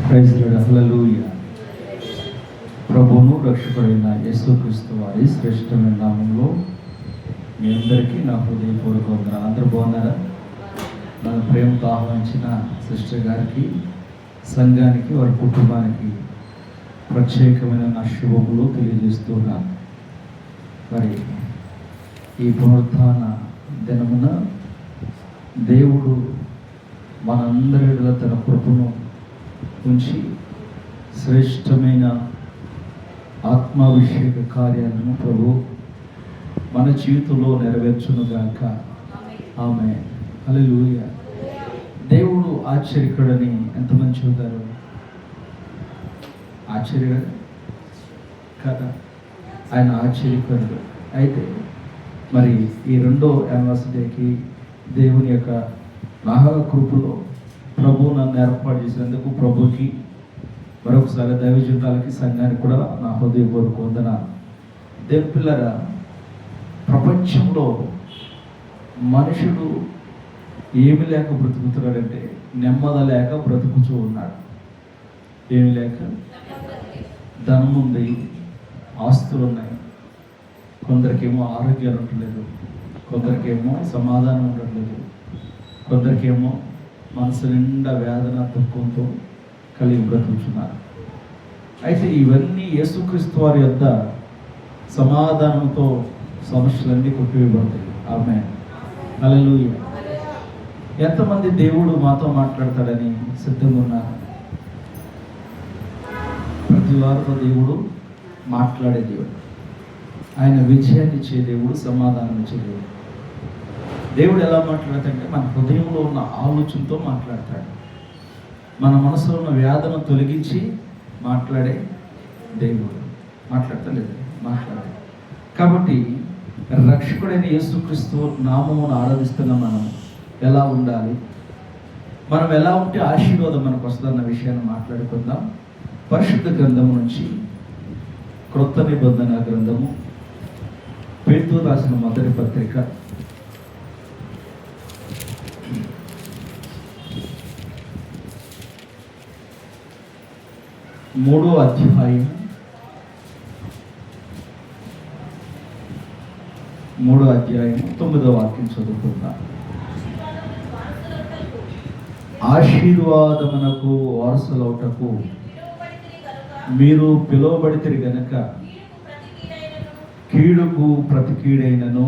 Praise lord. హల్లెలూయా. ప్రభువును రక్షకుడైన యేసుక్రీస్తు వారి శ్రేష్టమైన నామంలో మీ అందరికీ నా హృదయపూర్వక వందనాలు. అందరూ బాగున్నారా? నన్ను ప్రేమతో ఆహ్వానించిన సిస్టర్ గారికి, సంఘానికి, వారి కుటుంబానికి ప్రత్యేకమైన నా శుభములు తెలియజేస్తున్నాను. మరి ఈ పునరుత్థాన దినమున దేవుడు మనందరిలో తన కృపను ఉంచి శ్రేష్టమైన ఆత్మాభిషేక కార్యాలను ప్రభు మన జీవితంలో నెరవేర్చునుగాక. ఆమేన్. హల్లెలూయా. దేవుడు ఆశ్చర్యకుడని ఎంతమంది చూద్దారు? ఆశ్చర్యకుడు కదా, ఆయన ఆశ్చర్యకుడు. అయితే మరి ఈ రెండో యానివర్సరీకి దేవుని యొక్క మహాకృపలో ప్రభు నన్ను ఏర్పాటు చేసినందుకు ప్రభుకి మరొకసారి దైవజనులకి, సంఘానికి కూడా నా హృదయపూర్వక వందనాలు. దేవుని పిల్లరా, ప్రపంచంలో మనుషుడు ఏమి లేక బ్రతుకుతున్నాడంటే నెమ్మది లేక బ్రతుకుతూ ఉన్నాడు. ఏమి లేక, ధనం ఉంది, ఆస్తులు ఉన్నాయి, కొందరికేమో ఆరోగ్యాలు ఉండట్లేదు, కొందరికేమో సమాధానం ఉండట్లేదు, కొందరికేమో మనసు నిండా వేదన దుఃఖంతో కలిగి బ్రతుకుతున్నారు. అయితే ఇవన్నీ యేసుక్రీస్తు వారి యొద్ద సమాధానంతో సమస్యలన్నీ కొట్టివేయబడతాయి. ఆమేన్. హల్లెలూయా. ఎంతమంది దేవుడు మాతో మాట్లాడతాడని సిద్ధంగా ఉన్నారు? ప్రతి వారితో దేవుడు మాట్లాడే దేవుడు, ఆయన విజయాన్ని ఇచ్చే దేవుడు, సమాధానం ఇచ్చే దేవుడు. దేవుడు ఎలా మాట్లాడతాడంటే మన హృదయంలో ఉన్న ఆలోచనతో మాట్లాడతాడు. మన మనసులో ఉన్న వ్యాధను తొలగించి మాట్లాడే దేవుడు. మాట్లాడతలేదు, మాట్లాడాలి. కాబట్టి రక్షకుడైన యేసుక్రీస్తు నామమును ఆరాధిస్తున్న మనం ఎలా ఉండాలి, మనం ఎలా ఉంటే ఆశీర్వాదం మనకు వస్తుందన్న విషయాన్ని మాట్లాడుకుందాం. పరిశుద్ధ గ్రంథము నుంచి క్రొత్త నిబంధన గ్రంథము, పేతురు రాసిన మొదటి పత్రిక 3వ అధ్యాయం 9వ వాక్యం చదువుకుందాం. ఆశీర్వాదమునకు వారసులవుటకు మీరు పిలువబడితిరి గనక కీడుకు ప్రతి కీడైనను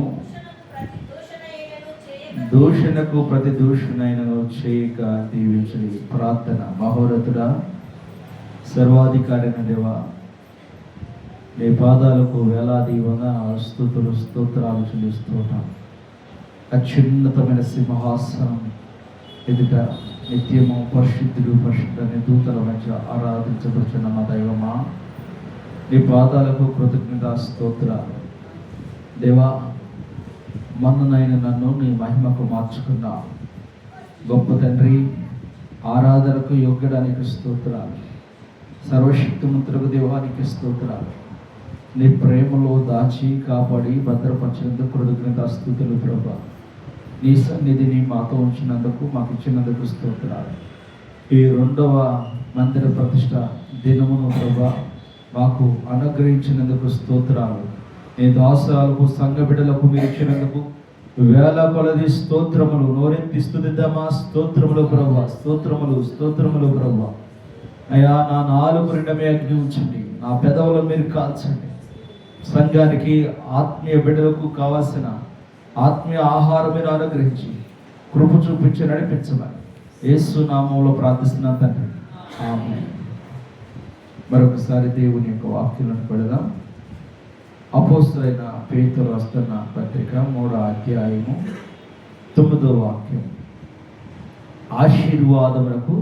దూషణకు ప్రతి దూషణైనను చేయక దీవించడి. ప్రార్థన. మహోన్నతుడా, సర్వాధికారైన దేవా, నీ పాదాలకు వేలాది స్తుతులు స్తోత్రాలు చెల్లిస్తున్నాం. అత్యున్నతమైన సింహాసనం ఎదుట నిత్యము పరిశుద్ధుడు పరిశుద్ధ దూతల మధ్య ఆరాధించబడుచున్న మా దైవమా, నీ పాదాలకు కృతజ్ఞతా స్తోత్రాలు. దేవా, మన్ననైన నన్ను నీ మహిమకు మార్చుకున్నా గొప్ప తండ్రి, ఆరాధనకు యోగ్యడానికి స్తోత్రాలు. సర్వశక్తిమంతులకు దేవానికి స్తోత్రాలు. నీ ప్రేమలో దాచి కాపాడి భద్రపరిచినందుకు కృతజ్ఞతా స్తుతులు ప్రభా. నీ సన్నిధిని మాతో ఉంచినందుకు, మాకు ఇచ్చినందుకు స్తోత్రాలు. ఈ 2వ మందిర ప్రతిష్ట దినమును ప్రభా మాకు అనుగ్రహించినందుకు స్తోత్రాలు. నీ దాసాలకు, సంఘ బిడ్డలకు మీరు ఇచ్చినందుకు వేల కొలది స్తోత్రములు. నోరెత్తి స్తుతిద్దామా? స్తోత్రములు ప్రభా, స్తోత్రములు, స్తోత్రములు ప్రభా. అయ్యా, నా నాలుగు నిండమే అగ్ని ఉంచండి, నా పెదవులను మీరు కాల్చండి. సంఘానికి, ఆత్మీయ బిడ్డలకు కావాల్సిన ఆత్మీయ ఆహారం మీరు అనుగ్రహించి కృప చూపించి నడిపించమని యేసు నామములో ప్రార్థిస్తున్నా తండ్రి. ఆమేన్. మరొకసారి దేవుని యొక్క వాక్యాలను పెడదాం. అపోస్తలుడైన పేతురు రాస్తున్న పత్రిక 3వ అధ్యాయము 9వ వాక్యం. ఆశీర్వాదములకు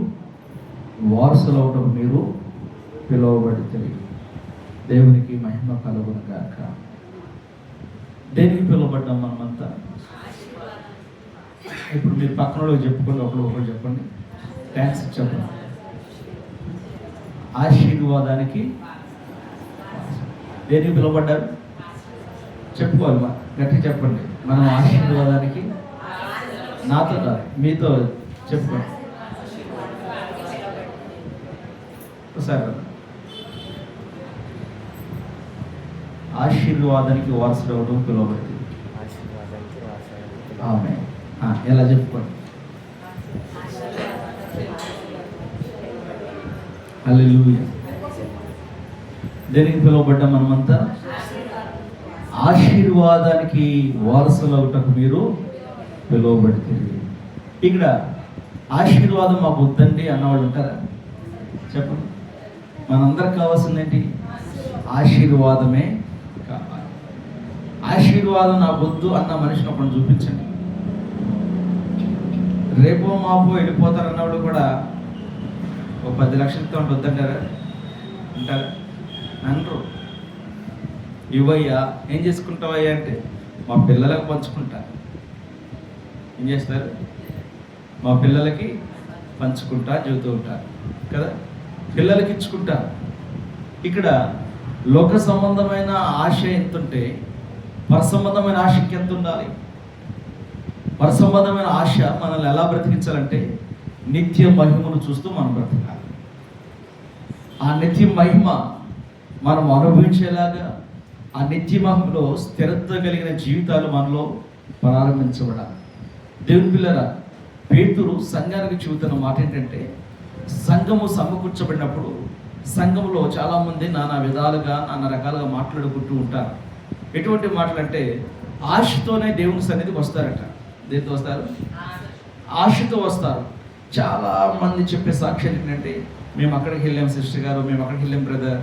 వారసులవటం మీరు పిలువబడితే దేవునికి మహిమ కలుగును గాక. దేనికి పిలువబడ్డాం మనమంతా? ఇప్పుడు మీరు పక్కనలో చెప్పుకోండి, ఒకరు చెప్పండి, థ్యాంక్స్ చెప్పండి. ఆశీర్వాదానికి దేనికి పిలువబడ్డారు? చెప్పుకోవాలి, గట్టిగా చెప్పండి. మనం ఆశీర్వాదానికి, నాతో కాదు మీతో చెప్పుకోండి. ఒకసారి ఆశీర్వాదానికి వారసుడు పిలువబడింది. ఆమె ఎలా చెప్పుకోండి. హల్లెలూయా. దేనికి పిలువబడ్డా మనమంతా? ఆశీర్వాదానికి వారసులవుటకు మీరు పిలువబడితే. ఇక్కడ ఆశీర్వాదం మాకు వద్దండి అన్నవాళ్ళు ఉంటారా? చెప్పండి. మనందరికి కావాల్సింది ఏంటి? ఆశీర్వాదమే కావాలి. ఆశీర్వాదం నాకు వద్దు అన్న మనిషిని అప్పుడు చూపించండి. రేపో మాపో వెళ్ళిపోతారు అన్నవాడు కూడా ఒక 10 లక్షలతో వద్దంటారా? అంటారా? అనరు. ఇవయ్యా ఏం చేసుకుంటావయ్యా అంటే మా పిల్లలకు పంచుకుంటా. ఏం చేస్తారు? మా పిల్లలకి పంచుకుంటా చెబుతూ ఉంటారు కదా, పిల్లలకి ఇచ్చుకుంటారు. ఇక్కడ లోక సంబంధమైన ఆశ ఎంత ఉంటే పరసంబంధమైన ఆశకి ఎంత ఉండాలి? పరసంబంధమైన ఆశ మనల్ని ఎలా బ్రతికించాలంటే నిత్య మహిమను చూస్తూ మనం బ్రతకాలి. ఆ నిత్య మహిమ మనం అనుభవించేలాగా ఆ నిత్య మహిమలో స్థిరత్వం కలిగిన జీవితాలు మనలో ప్రారంభించబడాలి. దేవుని పిల్లరా, పేతురు సంఘానికి చెబుతున్న మాట ఏంటంటే, సంఘము సమకూర్చబడినప్పుడు సంఘములో చాలామంది నానా విధాలుగా నానా రకాలుగా మాట్లాడుకుంటూ ఉంటారు. ఎటువంటి మాటలు అంటే ఆశతోనే దేవుని సన్నిధికి వస్తారట. దేనితో వస్తారు? ఆశతో వస్తారు. చాలా మంది చెప్పే సాక్ష్యం ఏంటంటే, మేము అక్కడికి వెళ్ళాం సిస్టర్ గారు, మేము అక్కడికి వెళ్ళాం బ్రదర్,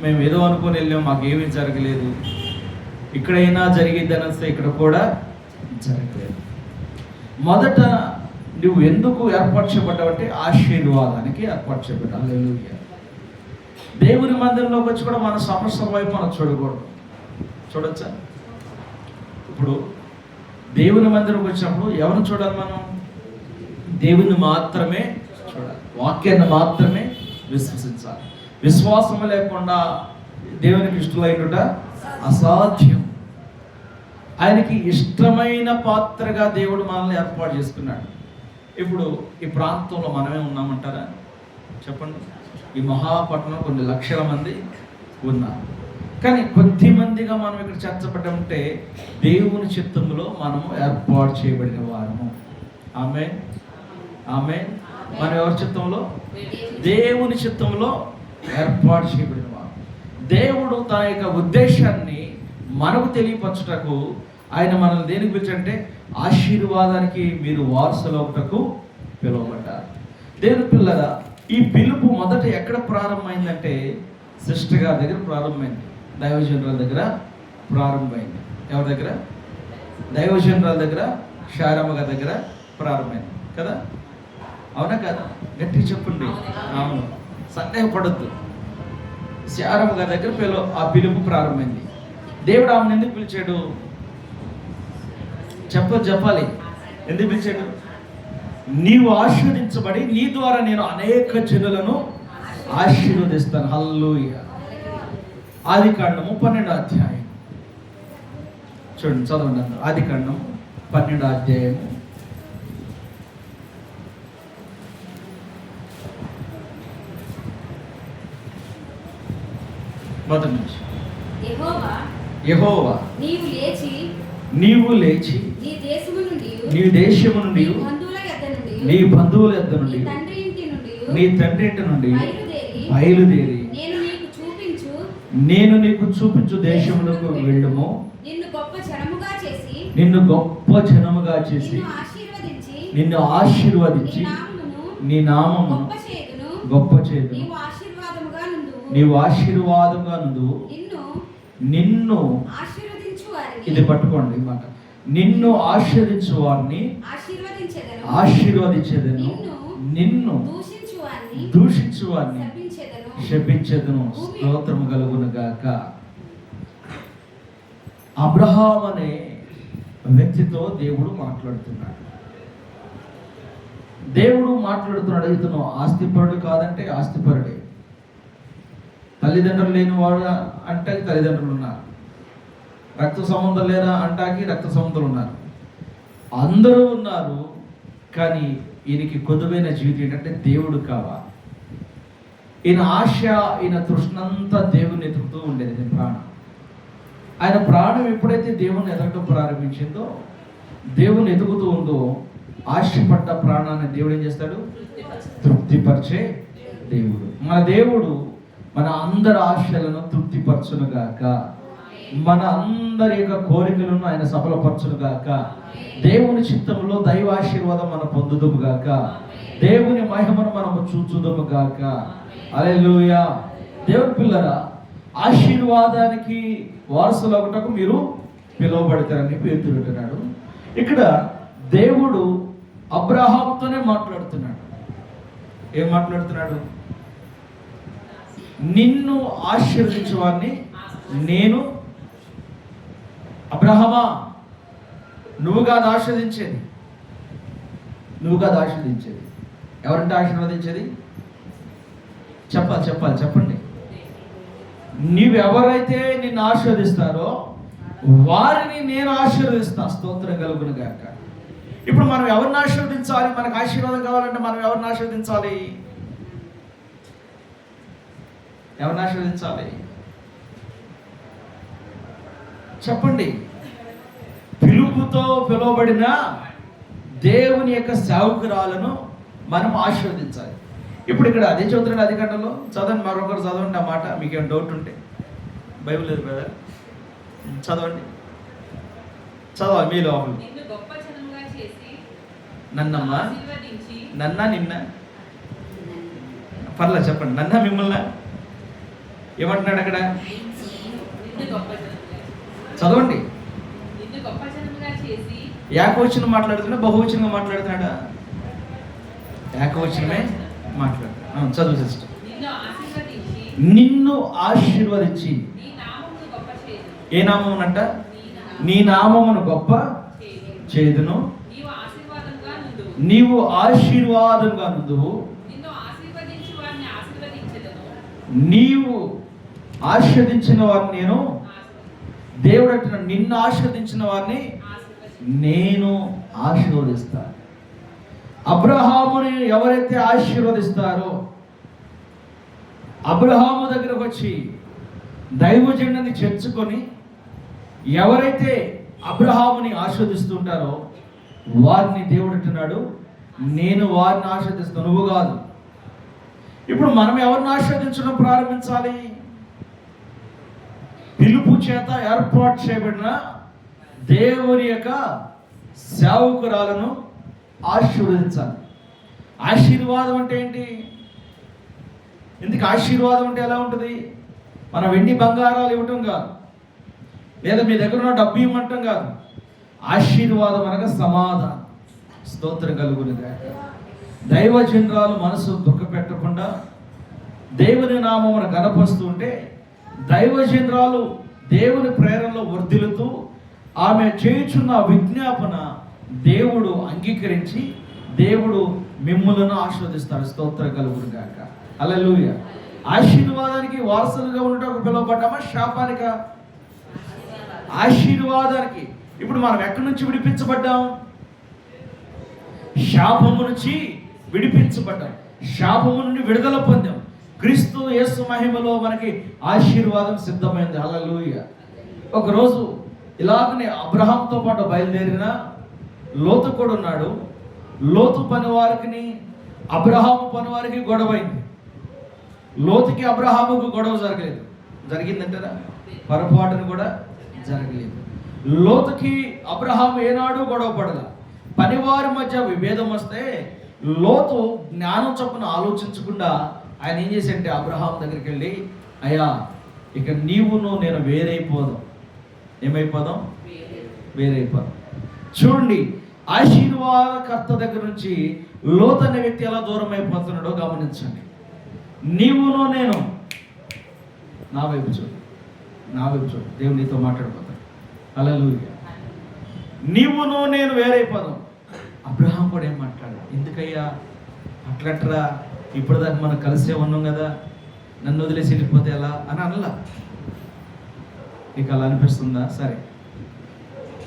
మేము ఏదో అనుకొని వెళ్ళాం, మాకు ఏమీ జరగలేదు, ఇక్కడైనా జరిగిద్దని వస్తే ఇక్కడ కూడా జరగలేదు. మొదట నువ్వు ఎందుకు ఏర్పాటు చేయబడ్డావంటే ఆశీర్వాదానికి ఏర్పాటు చేయబడ్డా. హల్లెలూయా. దేవుని మందిరంలోకి వచ్చి కూడా మన సమస్య వైపు మనం చూడకూడదు. చూడొచ్చా? ఇప్పుడు దేవుని మందిరంకి వచ్చినప్పుడు ఎవరిని చూడాలి? మనం దేవుని మాత్రమే చూడాలి, వాక్యాన్ని మాత్రమే విశ్వసించాలి. విశ్వాసం లేకుండా దేవునికి ఇష్టమైనట అసాధ్యం. ఆయనకి ఇష్టమైన పాత్రగా దేవుడు మనల్ని ఏర్పాటు చేసుకున్నాడు. ఇప్పుడు ఈ ప్రాంతంలో మనమే ఉన్నామంటారా? చెప్పండి. ఈ మహాపట్నంలో కొన్ని లక్షల మంది ఉన్నారు, కానీ కొద్ది మందిగా మనం ఇక్కడ చేర్చబడ్డామంటే దేవుని చిత్తంలో మనము ఏర్పాటు చేయబడిన వారము. ఆమేన్, ఆమేన్. మనం ఎవరి చిత్తంలో? దేవుని చిత్తంలో ఏర్పాటు చేయబడిన వారు. దేవుడు తన యొక్క ఉద్దేశాన్ని మనకు తెలియపరచుటకు ఆయన మనల్ని దేనికి పిలిచంటే ఆశీర్వాదానికి మీరు వారసులవుటకు పిలువబడ్డారు. దేవుని పిల్లరా, ఈ పిలుపు మొదట ఎక్కడ ప్రారంభమైందంటే సిస్టర్ గారి దగ్గర ప్రారంభమైంది, దైవజనుల దగ్గర ప్రారంభమైంది. ఎవరి దగ్గర? దైవజనుల దగ్గర, శారమ్మ గారి దగ్గర ప్రారంభమైంది కదా. అవునా కదా? గట్టిగా చెప్పండి. అవును, సందేహపడద్దు. శారమ్మ గారి దగ్గర ఆ పిలుపు ప్రారంభమైంది. దేవుడు ఆమెను ఎందుకు పిలిచాడు? చెప్పాలి. ఎందుకు పిలిచాడు? నీవు ఆశీర్వదించబడి నీ ద్వారా నేను అనేక జనులను ఆశీర్వదిస్తాను. హల్లెలూయా. ఆదికాండము 12వ అధ్యాయం చూడండి, చదవండి. ఆదికాండం 12వ అధ్యాయము మొదటి నుంచి. యెహోవా నీవు లేచి నీ దేశము నుండి నీ బంధువుల యొద్ద నుండి నీ తండ్రి ఇంటి నుండి బయలుదేరి నేను నీకు చూపించు దేశములకు వెళ్ళుము. నిన్ను గొప్ప జనముగా చేసి నిన్ను ఆశీర్వదించి నీ నామమును గొప్ప చేయుదును. నీవు ఆశీర్వాదముగా నుండు. నిన్ను ఇది పట్టుకోండి మాట. నిన్ను ఆశీర్వదించు వారిని ఆశీర్వదించేదను, నిన్ను దూషించు వారిని శపించెదను. స్తోత్రము కలుగును గాక. అబ్రహాం అనే వ్యక్తితో దేవుడు మాట్లాడుతున్నాడు. ఇతను ఆస్తిపరుడు కాదంటే ఆస్తిపరుడే. తల్లిదండ్రులు లేని వాడు అంటే తల్లిదండ్రులు ఉన్నారు. రక్త సంబంధం లేరా అంటాకి రక్త సంబంధాలు ఉన్నారు. అందరూ ఉన్నారు, కానీ ఈయనకి కొద్దువైన జీవితం ఏంటంటే దేవుడు కావాలి. ఈయన ఆశ, ఈయన తృష్ణంతా దేవుని ఎదుగుతూ ఉండేది. ఈయన ప్రాణం, ఆయన ప్రాణం ఎప్పుడైతే దేవుని ఎదగటం ప్రారంభించిందో, దేవుని ఎదుగుతూ ఉందో, ఆశపడ్డ ప్రాణాన్ని దేవుడు ఏం చేస్తాడు? తృప్తిపరిచే దేవుడు. మన దేవుడు మన అందరి ఆశలను తృప్తిపరచునుగాక, మన అందరి యొక్క కోరికలను ఆయన సఫలపరచునుగాక, దేవుని చిత్తంలో దైవ ఆశీర్వాదం మనం పొందుదుము గాక, దేవుని మహిమను మనము చూచుదుము గాక. హల్లెలూయా. దేవుని పిల్లరా, ఆశీర్వాదానికి వారసులు ఒకటకు మీరు పిలువబడతారని పేతురు అంటున్నాడు. ఇక్కడ దేవుడు అబ్రహాముతోనే మాట్లాడుతున్నాడు. ఏం మాట్లాడుతున్నాడు? నిన్ను ఆశీర్వదించే వారిని నేను, అబ్రహమా నువ్వు కాదు ఆశీర్వదించేది, నువ్వు కాదు ఆశీర్వదించేది. ఎవరంటే ఆశీర్వదించేది? చెప్పండి. నీవెవరైతే నిన్ను ఆశీర్వదిస్తారో వారిని నేను ఆశీర్వదిస్తా. స్తోత్రం కలుగును గాక. ఇప్పుడు మనం ఎవరిని ఆశీర్వదించాలి? మనకు ఆశీర్వాదం కావాలంటే మనం ఎవరిని ఆశీర్వదించాలి? ఎవరిని ఆశీర్వదించాలి? చెప్పండి. పిలుపుతో పిలువబడిన దేవుని యొక్క సేవకురాలను మనం ఆశీర్వదించాలి. ఇప్పుడు ఇక్కడ అదే చదువుతున్నాడు, అదే గంటలో చదవండి, మరొకరు చదవండి ఆ మాట. మీకేం డౌట్ ఉంటే, బైబిల్ లేదు కదా, చదవండి, చదవాలి మీ లోపల. నన్నమ్మా, నిన్న పర్లా చెప్పండి. నన్న మిమ్మల్ని ఏమంటున్నాడు అక్కడ? చదవండి. ఏకవచనం మాట్లాడుతున్నా, బహువచనంగా మాట్లాడుతున్నాడా? ఏకవచనమే మాట్లాడు. చదువు సిస్టర్. నిన్ను ఆశీర్వదించి, ఏ నామమునంట? నీ నామమును గొప్ప చేదును, నీవు ఆశీర్వాదంగా నుందువు, నీవు ఆశీర్వదించిన వారిని నేను, దేవుడు అంటున్నాడు నిన్ను ఆశీర్వదించిన వారిని నేను ఆశీర్వదిస్తాను. అబ్రహాముని ఎవరైతే ఆశీర్వదిస్తారో, అబ్రహాము దగ్గరకు వచ్చి దైవజనుని చేర్చుకొని ఎవరైతే అబ్రహాముని ఆశీర్వదిస్తుంటారో వారిని దేవుడు అంటున్నాడు నేను వారిని ఆశీర్వదిస్తాను, నువ్వు కాదు. ఇప్పుడు మనం ఎవరిని ఆశీర్వదించడం ప్రారంభించాలి? పిలుపు చేత ఏర్పాటు చేయబడిన దేవుని యొక్క సేవకురాలను ఆశీర్వదించాలి. ఆశీర్వాదం అంటే ఏంటి? ఎందుకు ఆశీర్వాదం అంటే ఎలా ఉంటుంది? మన వెండి బంగారాలు ఇవ్వటం కాదు, లేదా మీ దగ్గర ఉన్న డబ్బు ఇవ్వటం కాదు. ఆశీర్వాదం అనగా సమాధానం. స్తోత్రం కలుగును గాక. దైవజనురాలు మనసు దుఃఖపెట్టకుండా దేవుని నామమును గణపరుస్తుంటే, దైవజనురాలు దేవుని ప్రేరణలో వర్ధిల్లుతూ ఆమె చేయుచున్న విజ్ఞాపన దేవుడు అంగీకరించి దేవుడు మిమ్ములను ఆశీర్వదిస్తాడు. స్తోత్రం కలుగును గాక. హల్లెలూయా. ఆశీర్వాదానికి వారసులుగా ఉండటం పిలువబడ్డామా, శాపానిక? ఆశీర్వాదానికి. ఇప్పుడు మనం ఎక్కడి నుంచి విడిపించబడ్డాం? శాపము నుంచి విడిపించబడ్డాం, శాపము నుండి విడుదల పొందాం. క్రీస్తు యేసు మహిమలో మనకి ఆశీర్వాదం సిద్ధమైంది. హల్లెలూయా. ఒకరోజు ఇలాగనే అబ్రహాంతో పాటు బయలుదేరిన లోతు కూడా ఉన్నాడు. లోతు పనివారికి అబ్రహాము పనివారికి గొడవైంది. లోతుకి అబ్రహాముకు గొడవ జరగలేదు. జరిగిందంటారా? పొరపాటును కూడా జరగలేదు. లోతుకి అబ్రహాము ఏనాడు గొడవ పడల. పనివారి మధ్య విభేదం వస్తే లోతు జ్ఞానం చొప్పున ఆలోచించకుండా ఆయన ఏం చేశాడంటే అబ్రహాం దగ్గరికి వెళ్ళి, అయ్యా ఇక నీవును నేను వేరైపోదాం. ఏమైపోదాం? వేరైపోదాం. చూడండి, ఆశీర్వాదకర్త దగ్గర నుంచి లోతు అనే వ్యక్తి ఎలా దూరం అయిపోతున్నాడో గమనించండి. నీవును నేను, నా వైపు చూడు, నా వైపు చూడు, దేవుడు నీతో మాట్లాడిపోతాడు. హల్లెలూయా. నీవును నేను వేరైపోదాం. అబ్రహాం కూడా ఏం మాట్లాడాడు? ఎందుకయ్యా అట్లట్రా, ఇప్పుడు దాకా మనం కలిసే ఉన్నాం కదా, నన్ను వదిలేసి వెళ్ళిపోతే ఎలా అని అనలా. నీకు అలా అనిపిస్తుందా? సరే,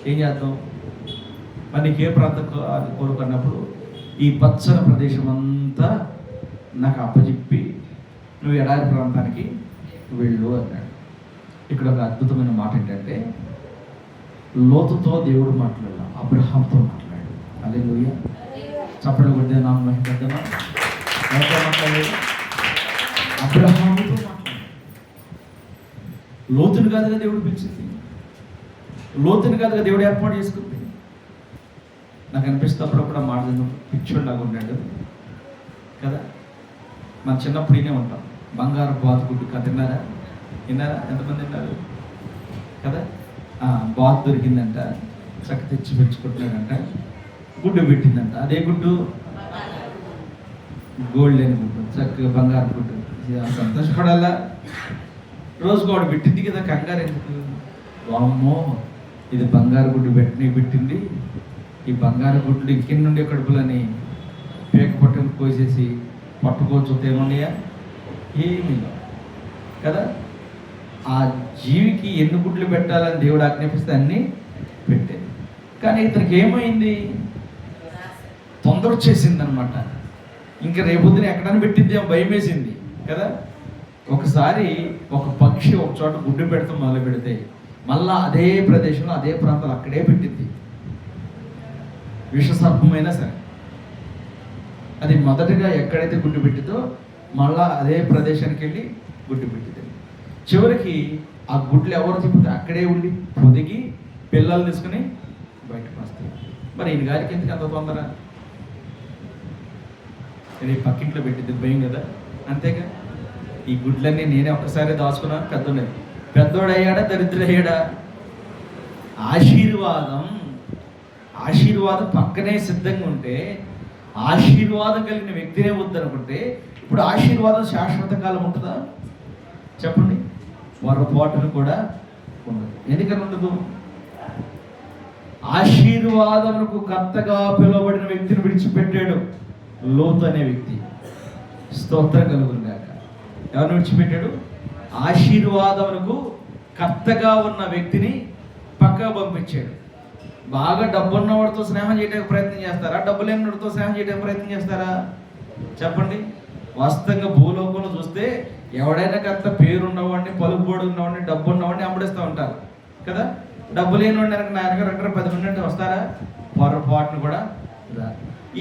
ఏం చేద్దాం మరి? నీకు ఏ ప్రాంతం కోరుకున్నప్పుడు ఈ పచ్చని ప్రదేశం అంతా నాకు అప్పచెప్పి నువ్వు ఎడారి ప్రాంతానికి వెళ్ళు అన్నాడు. ఇక్కడ ఒక అద్భుతమైన మాట ఏంటంటే, లోతుతో దేవుడు మాట్లాడాల, అబ్రహాంతో మాట్లాడాడు. హల్లెలూయా. చప్పట్లు కొట్టే నామ పెద్దమా మాట్లాడాడు, అబ్రహాముతో మాట్లాడాడు. లోతుని కాదుగా దేవుడు పిలిచింది, లోతుని కాదుగా దేవుడు ఏర్పాటు చేసుకుంది. నాకు అనిపిస్తున్నప్పుడు కూడా మాట పిచ్చోడు లాగా ఉన్నాడు కదా. మన చిన్నప్పుడు ఈయనే ఉంటాం, బంగారు బాతుగుడ్డు కథ విన్నారా? ఎంతమంది విన్నారు కదా? బాతు దొరికిందంట, చక్క తెచ్చి పెంచుకుంటున్నాడంట, గుడ్డు పెట్టిందంట. అదే గుడ్డు గోల్డ్ లేని గుడ్డు, చక్కగా బంగారు గుడ్డు. సంతోషపడాలా? రోజుకు వాడు పెట్టింది కదా, కంగారు ఎందుకు? వామ్మో, ఇది బంగారు గుడ్డు పెట్టింది, ఈ బంగారు గుడ్లు ఇక్కడి నుండి కడుపులని పేక పట్టుకుని కోసేసి పట్టుకోవచ్చు ఏమన్నాయా? ఏమీ కదా. ఆ జీవికి ఎన్ని గుడ్లు పెట్టాలని దేవుడు ఆజ్ఞాపిస్తే అన్నీ పెట్టేది. కానీ ఇతనికి ఏమైంది? తొందర వచ్చేసింది అనమాట. ఇంకా రేపొద్దున ఎక్కడైనా పెట్టిద్ది భయం వేసింది కదా. ఒకసారి ఒక పక్షి ఒక చోట గుడ్డు పెడతాం మొదలు పెడితే మళ్ళా అదే ప్రదేశంలో అదే ప్రాంతాలు అక్కడే పెట్టింది. విషసర్పమైనా సరే అది మొదటగా ఎక్కడైతే గుడ్డు పెట్టిందో మళ్ళా అదే ప్రదేశానికి వెళ్ళి గుడ్డు పెట్టింది. చివరికి ఆ గుడ్లు ఎవరు తిప్పితే అక్కడే ఉండి పొదిగి పిల్లలు తీసుకుని బయటకు వస్తాయి. మరి ఈయన గారికి ఎందుకు అంత తొందర? ఇది పక్కింట్లో పెట్టింది భయం కదా, అంతేగా. ఈ గుడ్లన్నీ నేనే ఒక్కసారి దాచుకున్నాను. పెద్దోడయ్యాడా దరిద్రుడయ్యాడా? ఆశీర్వాదం పక్కనే సిద్ధంగా ఉంటే ఆశీర్వాదం కలిగిన వ్యక్తినే వద్దనుకుంటే ఇప్పుడు ఆశీర్వాదం శాశ్వత కాలం ఉంటుందా? చెప్పండి. పొరపాటును కూడా ఉండదు. ఎందుకని ఉండదు? ఆశీర్వాదమునకు కర్తగా పిలువబడిన వ్యక్తిని విడిచిపెట్టాడు లోతు అనే వ్యక్తి. స్తోత్రం కలుగును గాక. ఎవరిని విడిచిపెట్టాడు? ఆశీర్వాదమునకు కర్తగా ఉన్న వ్యక్తిని పక్కగా పంపించాడు. బాగా డబ్బున్నవాడితో స్నేహం చేయడానికి ప్రయత్నం చేస్తారా? డబ్బు లేనివాడితో స్నేహం చేయడానికి ప్రయత్నం చేస్తారా? చెప్పండి. వాస్తవంగా భూలోకంలో చూస్తే ఎవడైనా కర్త పేరున్నవాడిని, పలుకుబడి ఉన్నవాడిని, డబ్బు ఉన్నవాడిని అమ్మడిస్తూ ఉంటారు కదా. డబ్బు లేనివాడిని నా వెనక 10 మంది అంటే వస్తారా? పొరపాటును కూడా.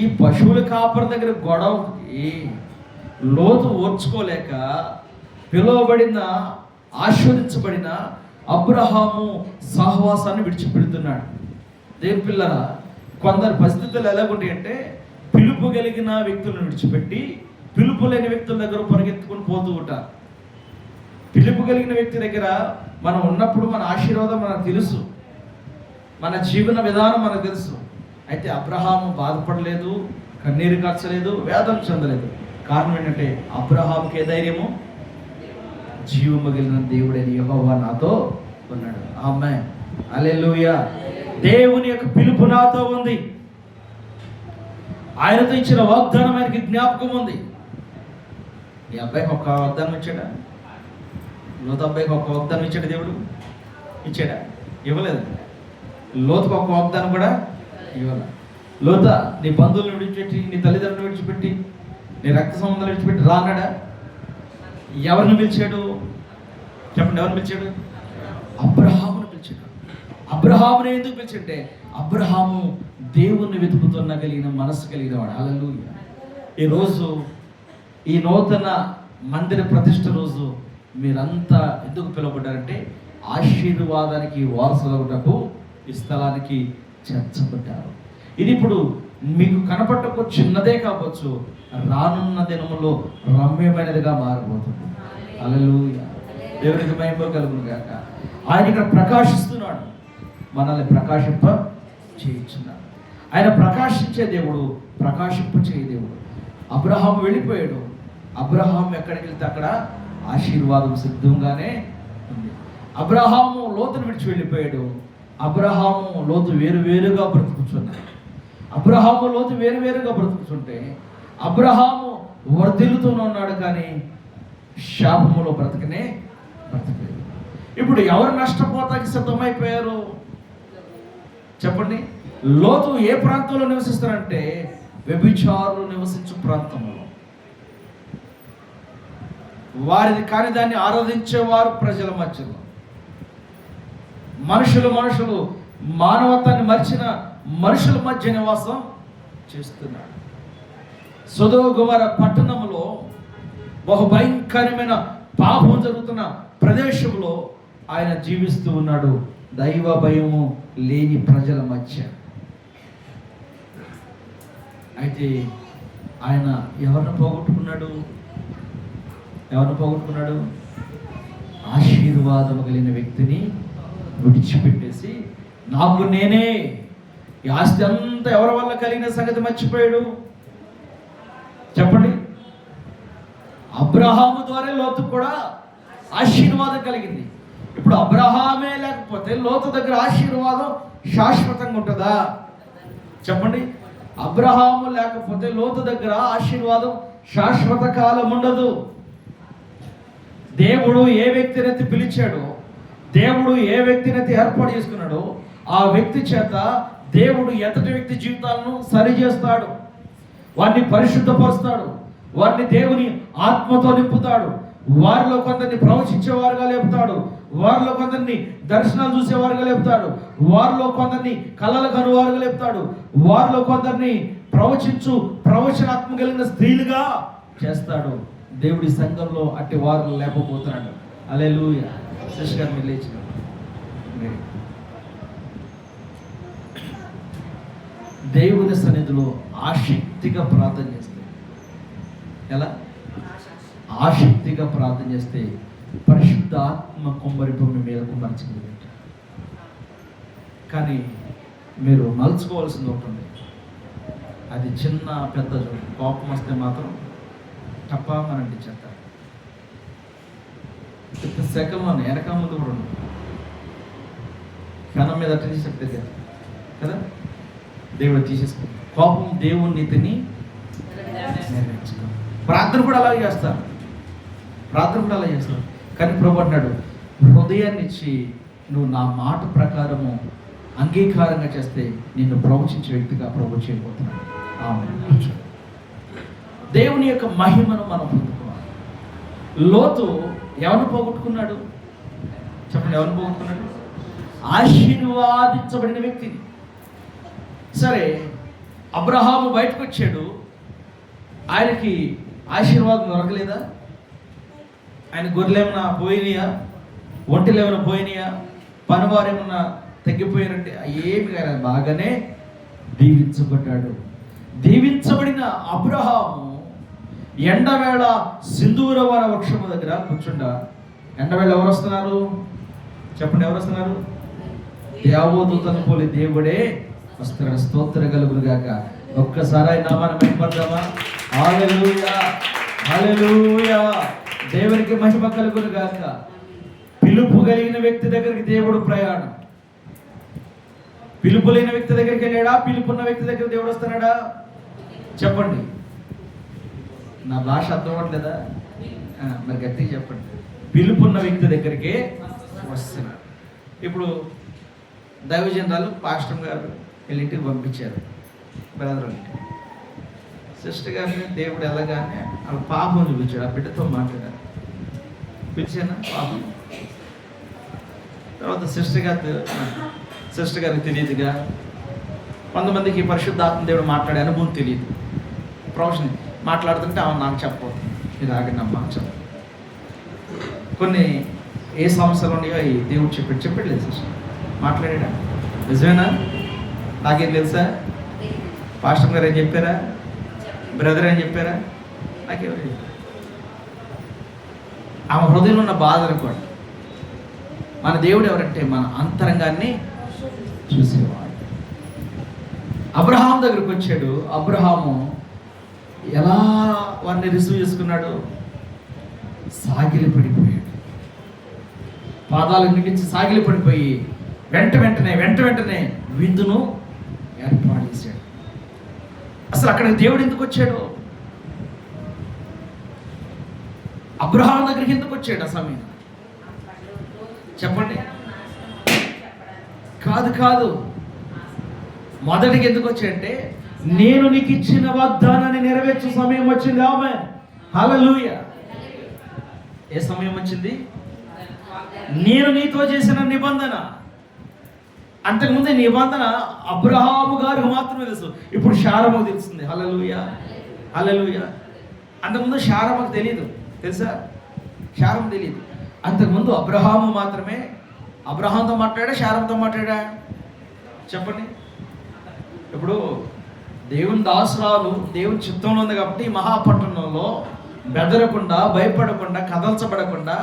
ఈ పశువుల కాపరి దగ్గర గొడవకి లోతు ఓర్చుకోలేక పిలువబడిన ఆశీర్వదించబడిన అబ్రహాము సహవాసాన్ని విడిచిపెడుతున్నాడు. దేవుని పిల్లరా, కొందరు పరిస్థితులు ఎలాగుంటాయంటే పిలుపు కలిగిన వ్యక్తులను విడిచిపెట్టి పిలుపు లేని వ్యక్తుల దగ్గర పరిగెత్తుకుని పోతూ ఉంటారు. పిలుపు కలిగిన వ్యక్తి దగ్గర మనం ఉన్నప్పుడు మన ఆశీర్వాదం మనకు తెలుసు, మన జీవన విధానం మనకు తెలుసు. అయితే అబ్రహాము బాధపడలేదు, కన్నీరు కార్చలేదు, వేదన చెందలేదు. కారణం ఏంటంటే అబ్రహాముకి ఏ ధైర్యము? జీవము కలిగిన దేవుడైన యెహోవా నాతో ఉన్నాడు. ఆమేన్, హల్లెలూయా. దేవుని యొక్క పిలుపు నాతో ఉంది. ఆయనతో ఇచ్చిన వాగ్దానం ఆయనకి జ్ఞాపకం ఉంది. ఈ అబ్బాయికి ఒక్క వాగ్దానం ఇచ్చాడా? లోతు అబ్బాయికి ఒక్క వాగ్దానం ఇచ్చాడు దేవుడు? ఇచ్చాడా? ఇవ్వలేదు. లోతుకు ఒక్క వాగ్దానం కూడా ఇవ్వాల. లోత నీ బంధువులను విడిచిపెట్టి, నీ తల్లిదండ్రులను విడిచిపెట్టి, నీ రక్త సంబంధాలు విడిచిపెట్టి రాన్నాడా? ఎవరిని పిలిచాడు? చెప్పండి, ఎవరిని పిలిచాడు? అబ్రహామును పిలిచాడు. అబ్రహాముని ఎందుకు పిలిచంటే అబ్రహాము దేవుణ్ణి వెతుకుతున్న కలిగిన మనసు కలిగిన వాడు. హల్లెలూయా. ఈరోజు ఈ నూతన మందిర ప్రతిష్ఠ రోజు మీరంతా ఎందుకు పిలువబడ్డారంటే ఆశీర్వాదానికి వారసులకు ఈ స్థలానికి చేర్చబడ్డారు. ఇది ఇప్పుడు మీకు కనపడకు చిన్నదే కావచ్చు, రానున్న దినములో రమ్యమైనదిగా మారిపోతుంది. హల్లెలూయా. దేవునికి మహిమ కలుగును గాక. ఆయన ఇక్కడ ప్రకాశిస్తున్నాడు, మనల్ని ప్రకాశింప చేయించున్నాడు. ఆయన ప్రకాశించే దేవుడు, ప్రకాశింప చేయ దేవుడు. అబ్రహాము వెళ్ళిపోయాడు. అబ్రహాం ఎక్కడికి వెళ్తే అక్కడ ఆశీర్వాదం సిద్ధంగానే ఉంది. అబ్రహాము లోతును విడిచి వెళ్ళిపోయాడు. అబ్రహాము లోతు వేరువేరుగా బ్రతుకుతున్నాడు. అబ్రహాము లోతు వేరువేరుగా బ్రతుకుతుంటే అబ్రహాము వర్ధిల్లుతూనే ఉన్నాడు, కానీ శాపములో బ్రతకలేదు. ఇప్పుడు ఎవరు నష్టపోతానికి సిద్ధమైపోయారు? చెప్పండి. లోతు ఏ ప్రాంతంలో వారిది కాని దాన్ని ఆరాధించేవారు ప్రజల మధ్యలో. మనుషులు మానవత్వాన్ని మరిచిన మనుషుల మధ్య నివాసం చేస్తున్నాడు. సొదొమ గొమొర్రా పట్టణంలో బహుభయంకరమైన పాపం జరుగుతున్న ప్రదేశంలో ఆయన జీవిస్తూ ఉన్నాడు, దైవ భయము లేని ప్రజల మధ్య. అయితే ఆయన ఎవరిని పోగొట్టుకున్నాడు? ఆశీర్వాదం కలిగిన వ్యక్తిని విడిచిపెట్టేసి నాకు నేనే, ఈ ఆస్తి అంతా ఎవరి వల్ల కలిగిన సంగతి మర్చిపోయాడు. చెప్పండి. అబ్రహాము ద్వారా లోతుకు కూడా ఆశీర్వాదం కలిగింది. ఇప్పుడు అబ్రహామే లేకపోతే లోతు దగ్గర ఆశీర్వాదం శాశ్వతంగా ఉంటుందా? చెప్పండి. అబ్రహాము లేకపోతే లోతు దగ్గర ఆశీర్వాదం శాశ్వత కాలం ఉండదు. దేవుడు ఏ వ్యక్తినైతే పిలిచాడో, దేవుడు ఏ వ్యక్తినైతే ఏర్పాటు చేసుకున్నాడో ఆ వ్యక్తి చేత దేవుడు ఎతటి వ్యక్తి జీవితాలను సరి చేస్తాడు, వారిని పరిశుద్ధపరుస్తాడు, వారిని దేవుని ఆత్మతో నింపుతాడు, వారిలో కొందరిని ప్రవచించేవారుగా లేపుతాడు, వారిలో కొందరిని దర్శనాలు చూసేవారుగా లేపుతాడు, వారిలో కొందరిని కళలు కనువారుగా లేపుతాడు, వారిలో కొందరిని ప్రవచనాత్మ కలిగిన స్త్రీలుగా చేస్తాడు. దేవుడి సంఘంలో అట్టి వారు లేకపోతున్నాడు. హల్లెలూయా. శేష్ గారు మీరు లేచిన దేవుని సన్నిధిలో ఆసక్తిగా ప్రార్థన చేస్తే, ఎలా ఆసక్తిగా ప్రార్థన చేస్తే పరిశుద్ధ ఆత్మ కుమ్మరింపు మీ మీద కుమ్మరించగలిగారు. కానీ మీరు మలుచుకోవాల్సింది ఒకటి ఉంది, అది చిన్న పెద్ద కోపం వస్తే మాత్రం టపామనండి చెత్త సెకండ్లోనే వెనక ముందు కూడా ఉంది. కనం మీద అట్లా తీసేది కదా, దేవుడు తీసేసుకుంటాడు. కోపం దేవుని నీతిని నెరవేర్చుకో. ప్రార్థన కూడా అలాగే చేస్తారు, కానీ ప్రభు అంటాడు, హృదయాన్ని ఇచ్చి నువ్వు నా మాట ప్రకారము అంగీకారంగా చేస్తే నిన్ను ప్రవచించే వ్యక్తిగా ప్రభు చేయబోతున్నాడు. దేవుని యొక్క మహిమను మనం పొందుకోవాలి. లోతు ఎవరిని పోగొట్టుకున్నాడు? చెప్పండి, ఎవరిని పోగొట్టుకున్నాడు? ఆశీర్వాదించబడిన వ్యక్తిని. సరే, అబ్రహాము బయటకు వచ్చాడు, ఆయనకి ఆశీర్వాదం దొరకలేదా? ఆయన గొర్రెలు ఏమైనా పోయినాయా? ఒంటెలు ఏమైనా పోయినాయా? పనివారు ఏమన్నా తగ్గిపోయారంటే ఏమి కాదు, బాగానే దీవించబడ్డాడు. దీవించబడిన అబ్రహాము ఎండవేళ సింధూరవన వృక్షము దగ్గర కూర్చుండ. ఎండవేళ ఎవరు వస్తున్నారు? చెప్పండి, ఎవరు వస్తున్నారు? దేవదూతను పోలి దేవుడే వస్తున్నాడు. స్తోత్రం కలుగును గాక. ఒక్కసారి ఆయన నామాన్ని మహిమపడదామా? హల్లెలూయా, హల్లెలూయా. దేవునికి మహిమ కలుగును గాక. పిలుపు కలిగిన వ్యక్తి దగ్గరికి దేవుడు ప్రయాణం. పిలుపు లేని వ్యక్తి దగ్గరికి వెళ్ళాడా? పిలుపున్న వ్యక్తి దగ్గర దేవుడు వస్తున్నాడా? చెప్పండి. నా భాష అర్థం అవ్వట్లేదా? మరి గట్టిగా చెప్పండి. పిలుపున్న వ్యక్తి దగ్గరికి వస్తున్నాడు. ఇప్పుడు దైవజనరాలు పాస్టర్ గారు వీళ్ళింటికి పంపించారు, బ్రదర్ ఇంటికి. సిస్టర్ గారిని దేవుడు వెళ్ళగానే వాళ్ళ పాపం చూపించాడు, ఆ బిడ్డతో మాట్లాడారు. పిలిచానా పాపం. తర్వాత సిస్టర్ గారికి తెలియదుగా. కొంతమందికి పరిశుద్ధాత్మ దేవుడు మాట్లాడే అనుభవం తెలియదు. ప్రొఫెషన్ మాట్లాడుతుంటే అవును నాకు చెప్పదు, ఇది ఆగినమ్మా చెప్ప. కొన్ని ఏ సమస్యలు ఉన్నాయో ఈ దేవుడు చెప్పలేదు సిస్టర్. మాట్లాడా? నిజమేనా? నాకేం తెలుసా? పాస్టర్ గారు ఏం చెప్పారా? బ్రదర్ ఏం చెప్పారా? నాకేమో ఆమె హృదయంలో ఉన్న బాధను కూడా. మన దేవుడు ఎవరంటే మన అంతరంగాన్ని చూసేవాడు. అబ్రహాం దగ్గరికి వచ్చాడు. అబ్రహాము ఎలా వారిని రిసీవ్ చేసుకున్నాడు? సాగిలి పడిపోయాడు. పాదాలు నిగించి సాగిలి పడిపోయి వెంటనే విందును ఏర్పాటు చేశాడు. అసలు అక్కడికి దేవుడు ఎందుకు వచ్చాడు? అబ్రహాం దగ్గరికి ఎందుకు వచ్చాడు ఆ సమయం? చెప్పండి. కాదు, మొదటికి ఎందుకు వచ్చాడంటే నేను నీకు ఇచ్చిన వాగ్దానాన్ని నెరవేర్చే సమయం వచ్చింది. ఆమె హల్లెలూయా. ఏ సమయం వచ్చింది? నేను నీతో చేసిన నిబంధన. అంతకుముందు నిబంధన అబ్రహాము గారికి మాత్రమే తెలుసు, ఇప్పుడు శారమ్మకు తెలుస్తుంది. హల్లెలూయా, హల్లెలూయా. అంతకుముందు శారమ్మకు తెలియదు, తెలుసా? శారమ్మ తెలియదు. అంతకుముందు అబ్రహాము మాత్రమే. అబ్రహాంతో మాట్లాడా, శారమ్మతో మాట్లాడా? చెప్పండి. ఇప్పుడు దేవుని దాసురాలు దేవుని చిత్తంలో ఉంది కాబట్టి మహాపట్టణంలో బెదరకుండా, భయపడకుండా, కదల్చబడకుండా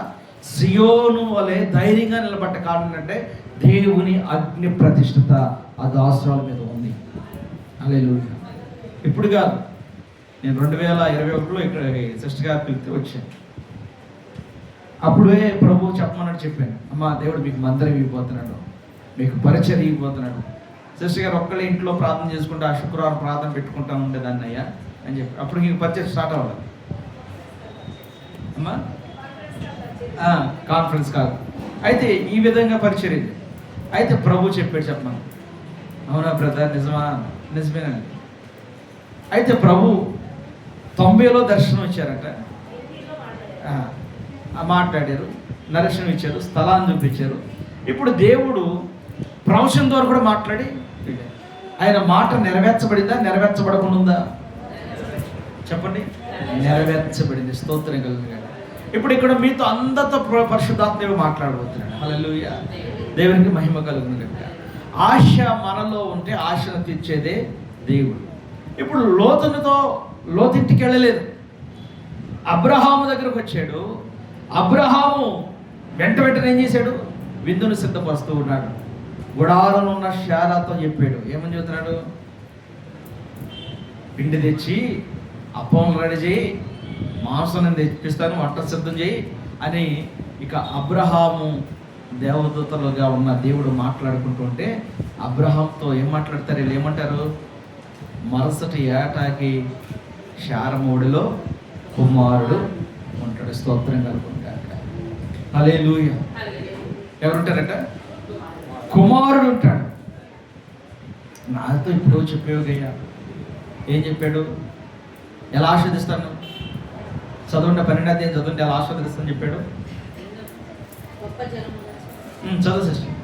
సియోను వలె ధైర్యంగా నిలబడ్డ కారణం అంటే దేవుని అగ్ని ప్రతిష్ఠత ఆ దాసురాల మీద ఉంది. హల్లెలూయా. ఇప్పుడు కాదు, నేను 2021లో ఇక్కడ సిస్టర్ గారి పిలిస్తే వచ్చాను. అప్పుడే ప్రభు చెప్పమన్నట్టు చెప్పాను, అమ్మా దేవుడు మీకు మందిరం ఇవ్వబోతున్నాడు, మీకు పరిచర్య ఇవ్వబోతున్నాడు. సిస్టర్ గారు ఒక్కళ్ళే ఇంట్లో ప్రార్థన చేసుకుంటే ఆ శుక్రవారం ప్రార్థన పెట్టుకుంటా ఉండేదాన్ని అయ్యా అని చెప్పి అప్పుడు ఇంక పరిచర్య స్టార్ట్ అవ్వాలి అమ్మా. కాన్ఫరెన్స్ కాదు. అయితే ఈ విధంగా పరిచర్య. అయితే ప్రభు చెప్పాడు, చెప్పమను. అవునా బ్రదర్, నిజమా? నిజమేనండి. అయితే ప్రభు 90లో దర్శనం ఇచ్చారట, మాట్లాడారు, దర్శనం ఇచ్చారు, స్థలాన్ని చూపించారు. ఇప్పుడు దేవుడు ప్రవచనం ద్వారా కూడా మాట్లాడి ఆయన మాట నెరవేర్చబడిందా, నెరవేర్చబడకుండా ఉందా? చెప్పండి. నెరవేర్చబడింది. స్తోత్రం కలుగుతుంది. ఇప్పుడు ఇక్కడ మీతో అందరితో పరిశుద్ధాత్మ మాట్లాడబోతున్నాడు. హల్లెలూయా, దేవునికి మహిమ కలుగుతుంది. ఆశ మనలో ఉంటే ఆశను తీర్చేదే దేవుడు. ఇప్పుడు లోతింటికి వెళ్ళలేదు, అబ్రహాము దగ్గరకు వచ్చాడు. అబ్రహాము వెంటనే ఏం చేశాడు? విందును సిద్ధపరుస్తూ ఉన్నాడు. గుడారంలో ఉన్న శారాతో చెప్పాడు, ఏమని చెబుతున్నాడు? పిండి తెచ్చి అప్పం రెడీ చేయి, మాంసం నేను తెప్పిస్తాను, వంట సిద్ధం చేయి అని. ఇక అబ్రహాము దేవదూతలుగా ఉన్న దేవుడు మాట్లాడుకుంటుంటే అబ్రహాంతో ఏం మాట్లాడతారు? వీళ్ళు ఏమంటారు? మరుసటి ఏటాకి శారమూడిలో కుమారుడు ఉంటాడు. స్తోత్రం కలుగుతాడు. హల్లెలూయా. ఎవరుంటారట? కుమారుడు ఉంటాడు. నాతో ఇప్పుడు చెప్పేవయ్యా, ఏం చెప్పాడు? ఎలా ఆస్వాదిస్తాను? చదవండి, 12వ అధ్యాయం చదవండి, ఎలా ఆస్వాదిస్తాను చెప్పాడు. చదువు సిస్టర్.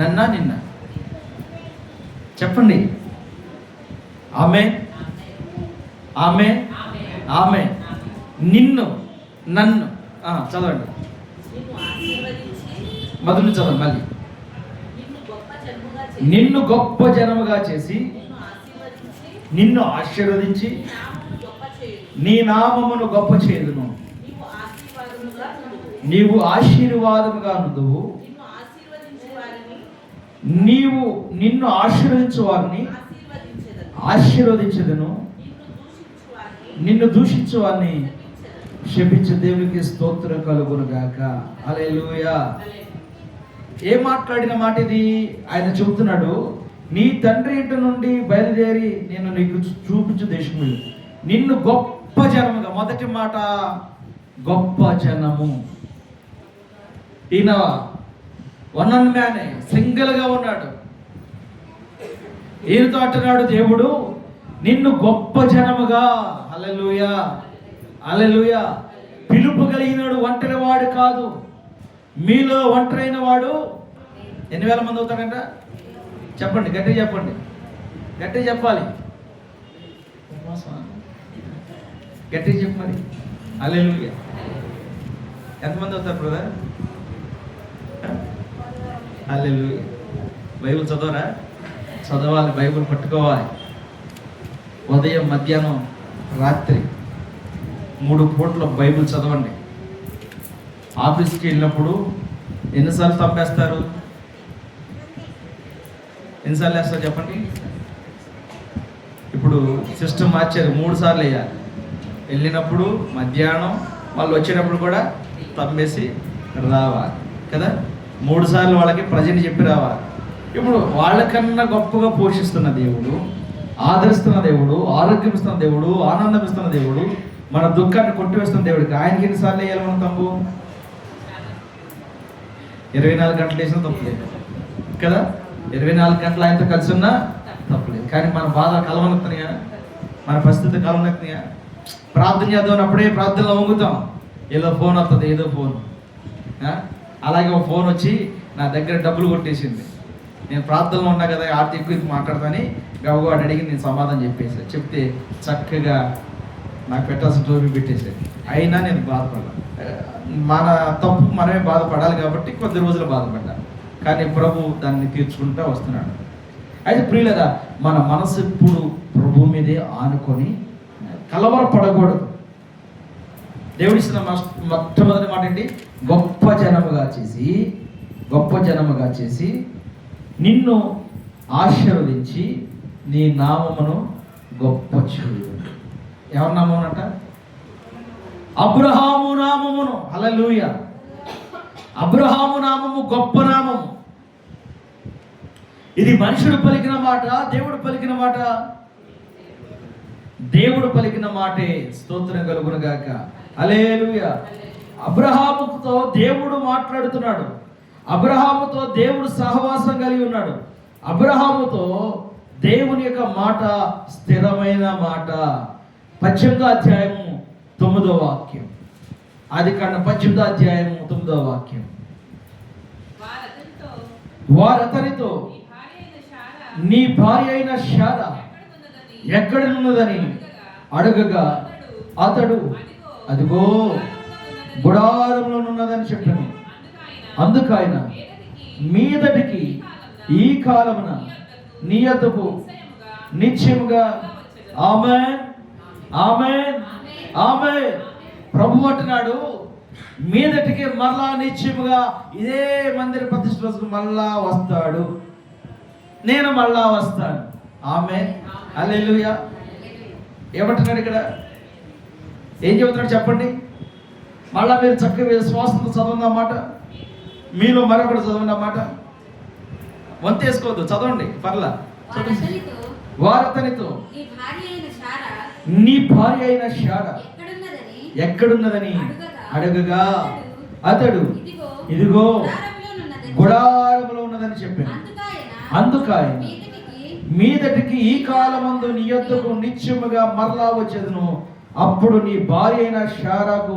నిన్న చెప్పండి. ఆమె ఆమె ఆమె నిన్ను నన్ను చదవండి. మొదలు చదవండి మళ్ళీ. నిన్ను గొప్ప జనముగా చేసి నిన్ను ఆశీర్వదించి నీ నామమును గొప్ప చేయుదును. నీవు ఆశీర్వాదముగా నుందువు. నీవు నిన్ను ఆశీర్వదించు వారిని ఆశీర్వదించదును, నిన్ను దూషించు వారిని శపించు. దేవునికి స్తోత్రం కలుగును గాక. హల్లెలూయా. ఏం మాట్లాడిన మాట ఇది? ఆయన చెబుతున్నాడు, నీ తండ్రి ఇంటి నుండి బయలుదేరి నేను నీకు చూపించు దేశము, నిన్ను గొప్ప జనముగా. మొదటి మాట గొప్ప జనము. ఈయన వన్ అండ్ మ్యానే, సింగిల్గా ఉన్నాడు. ఈయనతో అంటున్నాడు దేవుడు, నిన్ను గొప్ప జనముగా. హల్లెలూయా, హల్లెలూయా. పిలుపు కలిగినాడు, ఒంటరి వాడు కాదు. మీలో ఒంటరైన వాడు 8,000 మంది అవుతాడంట. చెప్పండి, గట్టిగా చెప్పండి, గట్టిగా చెప్పాలి, గట్టిగా చెప్పు మరి. హల్లెలూయా. ఎంతమంది అవుతారు బ్రదర్? హల్లెలూయా. బైబిల్ చదవరా? చదవాలి, బైబిల్ పట్టుకోవాలి. ఉదయం, మధ్యాహ్నం, రాత్రి 3 పూట్ల బైబిల్ చదవండి. ఆఫీస్కి వెళ్ళినప్పుడు ఎన్నిసార్లు తప్పేస్తారు? ఎన్నిసార్లు వేస్తారు చెప్పండి. ఇప్పుడు సిస్టమ్ మార్చారు, 3 సార్లు వేయాలి. వెళ్ళినప్పుడు, మధ్యాహ్నం, వాళ్ళు వచ్చేటప్పుడు కూడా తమ్మేసి రావాలి కదా. 3 సార్లు వాళ్ళకి ప్రజెంట్ చెప్పి రావాలి. ఇప్పుడు వాళ్ళకన్నా గొప్పగా పోషిస్తున్న దేవుడు, ఆదరిస్తున్న దేవుడు, ఆరోగ్యం ఇస్తున్న దేవుడు, ఆనందం ఇస్తున్న దేవుడు, మన దుఃఖాన్ని కొట్టివేస్తున్న దేవుడికి ఆయనకి ఎన్నిసార్లు వేయాలి మనం తప్పు? 24 గంటలు వేసినా తప్పులేదు కదా. 24 గంటలు ఆయనతో కలిసి ఉన్నా తప్పులేదు. కానీ మన బాధ కలవనెత్తున్నాయా? మన పరిస్థితి కలవనెత్తున్నాయా? ప్రార్థన చేద్దాం అప్పుడే ప్రార్థనలో వంగుతాం, ఏదో ఫోన్ వస్తుంది, ఏదో ఫోన్. అలాగే ఒక ఫోన్ వచ్చి నా దగ్గర డబ్బులు కొట్టేసింది. నేను ప్రార్థనలో ఉన్నా కదా, ఆర్తి ఎక్కువ మాట్లాడతాని గబగబా అడిగి నేను సమాధానం చెప్తే చక్కగా నాకు పెట్టాల్సిన టోపీ పెట్టేసేది. అయినా నేను బాధపడ్డా. మన తప్పు మనమే బాధపడాలి కాబట్టి కొద్ది రోజులు బాధపడ్డా, కానీ ప్రభు దాన్ని తీర్చుకుంటూ వస్తున్నాడు. అయితే ప్రియులరా, మన మనసు ఎప్పుడు ప్రభు మీదే ఆనుకొని కలవరపడకూడదు. దేవుడిస్తున్న మొట్టమొదటి మాట ఏంటి? గొప్ప జనముగా చేసి నిన్ను ఆశీర్వదించి నీ నామమును గొప్ప చేయు. ఎవరి నామం అంట? అబ్రహాము నామమును. హల్లెలూయా. అబ్రహాము నామము గొప్ప నామము. ఇది మనుషుడు పలికిన మాట, దేవుడు పలికిన మాట? దేవుడు పలికిన మాటే. స్తోత్రం కలుగును గాక. హల్లెలూయా. అబ్రహాముతో దేవుడు మాట్లాడుతున్నాడు. అబ్రహాముతో దేవుడు సహవాసం కలిగి ఉన్నాడు. అబ్రహాముతో దేవుని యొక్క మాట స్థిరమైన మాట. 18వ అధ్యాయము 9వ వాక్యం. ఆదికాండం 18వ అధ్యాయము 9వ వాక్యం. వారతనితో నీ భార్య అయిన శారా ఎక్కడున్నదని అడగగా అతడు అదిగో గుడారంలో ఉన్నదని చెప్పాను. అందుకైన మీదటికి ఈ కాలమున నీ యొద్దకు నిత్యముగా ఆమేన్ ఆమేన్ ఆమేన్. ప్రభు అంటున్నాడు, మీదటికి మరలా నిత్యముగా ఇదే మందిర ప్రతిష్ఠ రోజుకు మళ్ళా వస్తాడు, నేను మళ్ళా వస్తాను. ఆమేన్ హల్లెలూయా. ఏమంటున్నాడు ఇక్కడ? ఏం చెబుతున్నాడు చెప్పండి? మళ్ళా మీరు చక్కగా విశ్వాసంతో చదవండి అన్నమాట. మీలో మరొకటి చదవండి అన్నమాట. వంతేసుకోవద్దు, చదవండి పర్లా. వారతనితో నీ భార్య అయిన శారా ఎక్కడున్నదని అడగగా అతడు ఇదిగో గుడారములో ఉన్నదని చెప్పాను. అందుకని మీదటికి ఈ కాలమందు నీ యొద్దకు నిత్యముగా మరలా వచ్చేదను. అప్పుడు నీ భార్య అయిన శారాకు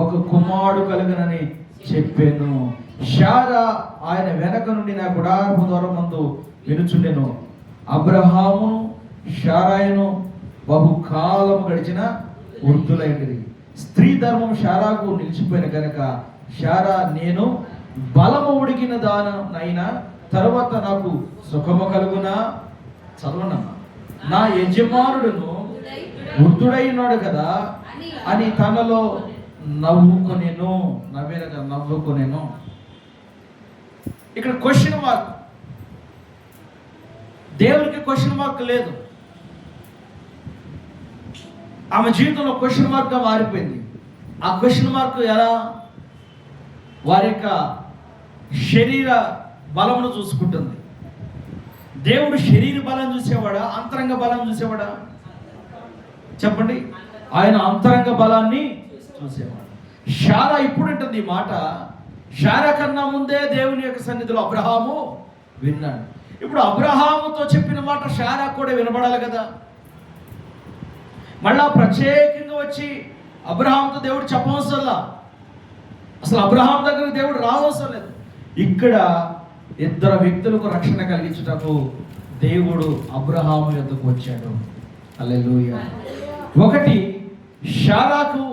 ఒక కుమారుడు కలుగునని చెప్పాను. శారా ఆయన వెనక నుండి నా గుడారపు ద్వారమందు వినుచుండెను. అబ్రహామును శారాయను బహుకాలము గడిచిన వృద్ధులైనది. స్త్రీ ధర్మం శారాకు నిలిచిపోయిన కనుక శారా నేను బలము ఉడికిన దానైనా తరువాత నాకు సుఖము కలుగునా. చదవనమ్మా. నా యజమానుడును వృద్ధుడైనాడు కదా అని తనలో నవ్వుకొనేను. నవ్వుకొనేను. ఇక్కడ క్వశ్చన్ మార్క్. దేవునికి క్వశ్చన్ మార్క్ లేదు. ఆమె జీవితంలో క్వశ్చన్ మార్క్గా మారిపోయింది. ఆ క్వశ్చన్ మార్క్ ఎలా? వారి యొక్క శరీర బలమును చూసుకుంటుంది. దేవుడు శరీర బలం చూసేవాడా, అంతరంగ బలం చూసేవాడా? చెప్పండి. ఆయన అంతరంగ బలాన్ని చూసేవాడు. శారా ఇప్పుడు ఉంటుంది ఈ మాట. శారా కన్నా ముందే దేవుని యొక్క సన్నిధిలో అబ్రహాము విన్నాడు. ఇప్పుడు అబ్రహాముతో చెప్పిన మాట శారా కూడా వినబడాలి కదా. మళ్ళా ప్రత్యేకంగా వచ్చి అబ్రహాంతో దేవుడు చెప్పవసరంలా, అసలు అబ్రహాం దగ్గరికి దేవుడు రావసరం లేదు. ఇక్కడ ఇద్దరు వ్యక్తులకు రక్షణ కలిగించుటకు దేవుడు అబ్రహాము యొద్దకు వచ్చాడు. హల్లెలూయా. ఒకటి శారాకు,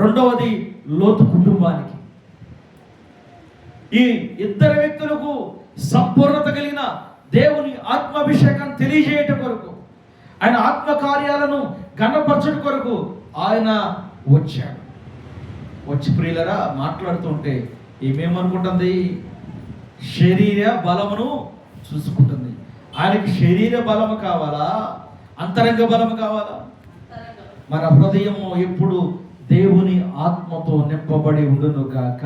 రెండవది లోతు కుటుంబానికి. ఈ ఇద్దరు వ్యక్తులకు సంపూర్ణత కలిగిన దేవుని ఆత్మాభిషేకం తెలియజేయటం కొరకు, ఆయన ఆత్మకార్యాలను ఘనపరచడం కొరకు ఆయన వచ్చాడు. వచ్చి ప్రియులరా మాట్లాడుతుంటే ఏమేమనుకుంటుంది? శరీర బలమును చూసుకుంటుంది. ఆయనకి శరీర బలము కావాలా, అంతరంగ బలము కావాలా? మన హృదయము ఎప్పుడు దేవుని ఆత్మతో నింపబడి ఉండును గాక.